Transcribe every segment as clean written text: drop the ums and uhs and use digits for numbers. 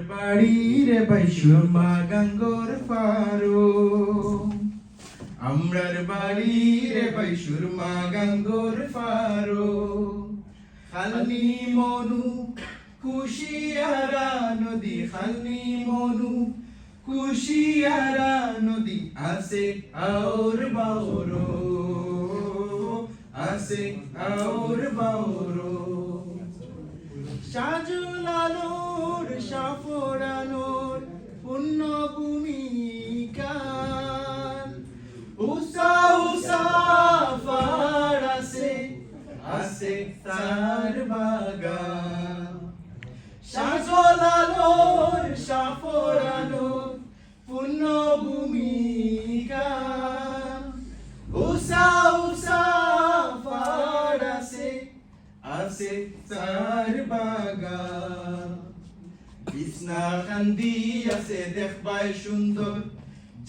বাড়ির বাইশুরমা গাঙ্গর ফারো আমরার বাড়ির বাইশুরমা গাঙ্গর ফারো খালনি মনু কুশিয়ারা নদী খালনি মনু কুশিয়ারা নদী আসে আওর বাওরো আসে আওর বাওরো সাজলানোর সাফরানোর পুণ্যভূমি কাল উষা উষা ফার আসে আসে তার বাগান সাজলানোর সাফরানোর পুণ্যভূমি কাল উষা উষা ফার আসে আসে তার বাগান বিছনা কান্দি আছে দেখবাই সুন্দর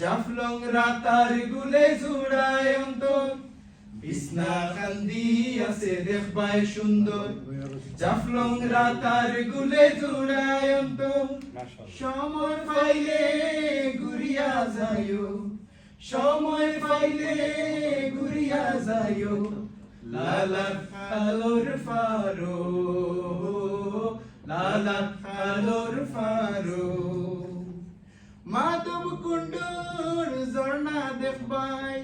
জাফলং রাতার গুলে জুড়ায় অন্তর বিছনা কান্দি আছে দেখবাই সুন্দর জাফলং রাতার গুলে জুড়ায় অন্তর সময় পাইলে ঘুরিয়া যাইও সময় পাইলে ঘুরিয়া যাইও লালা খালোর ফারো লালা খালোর ফারো মাধব কুণ্ডর ঝর্ণা দেখবাই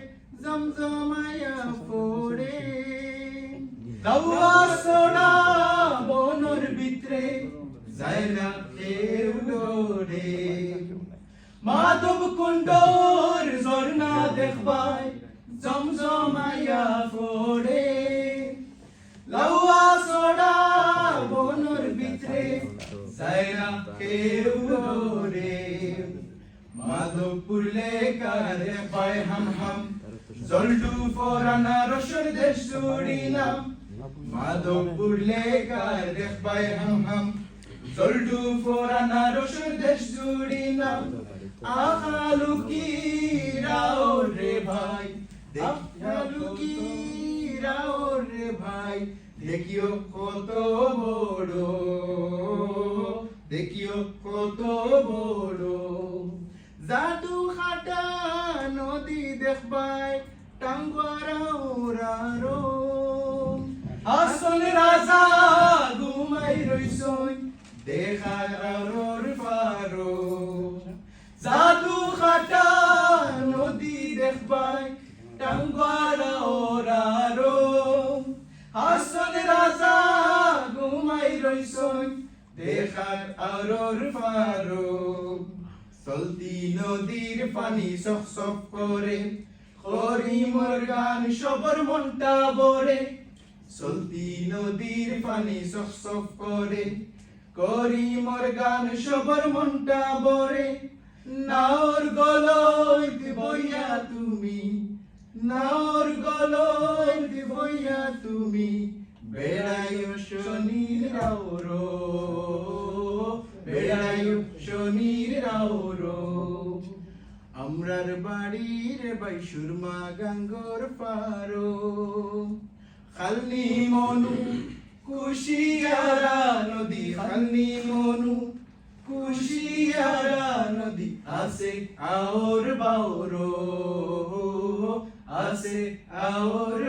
জমজমায়া পড়ে দাওয়া সোনা বনর ভিতরে যায় না কেউ ডোরে মাধব কুণ্ডর ঝর্ণা দেখবাই জমজমায়া পড়ে লাউয়া সোডা বনর ভিতরে যায় না কেউ ডোরে মাধবপুর লেকারে পায় হাম হাম জলডু ফরানা রসর দেশ জুড়িলাম মাধবপুর লেকারে পায় হাম হাম জলডু ফরানা রসর দেশ জুড়িলাম আখালু কি রাও রে ভাই আখালু কি রাও রে ভাই দেখিও কত বড় দেখিও কত বড় জাদু খাটা নদী দেখবাই টাঙ্গুয়ারা ওরারো আসল রাজা ঘুমাই রইছই দেখার আরোর পারো জাদু খাটা নদী দেখবাই টাঙ্গুয়ারা ওরারো আসল রাজা ঘুমাই রইছই দেখার আরোর পারো চলতি নদীর পানি সক সক করে করি মোর গান সবর মনটা বরে চলতি নদীর পানি সক সক করে করি মোর গান সবর মনটা বরে নাওর গলয় বইয়া তুমি নাওর গলয় বইয়া তুমি বেড়াইও শনির রাউরো বেড়াইও শনির রাউরো আমরার বাড়ির বাইশুরমা গাঙ্গর পারো খালনি মনু কুশিয়ারা নদী খালনি মনু কুশিয়ারা নদী আসে আওর বাওরো আসে আওর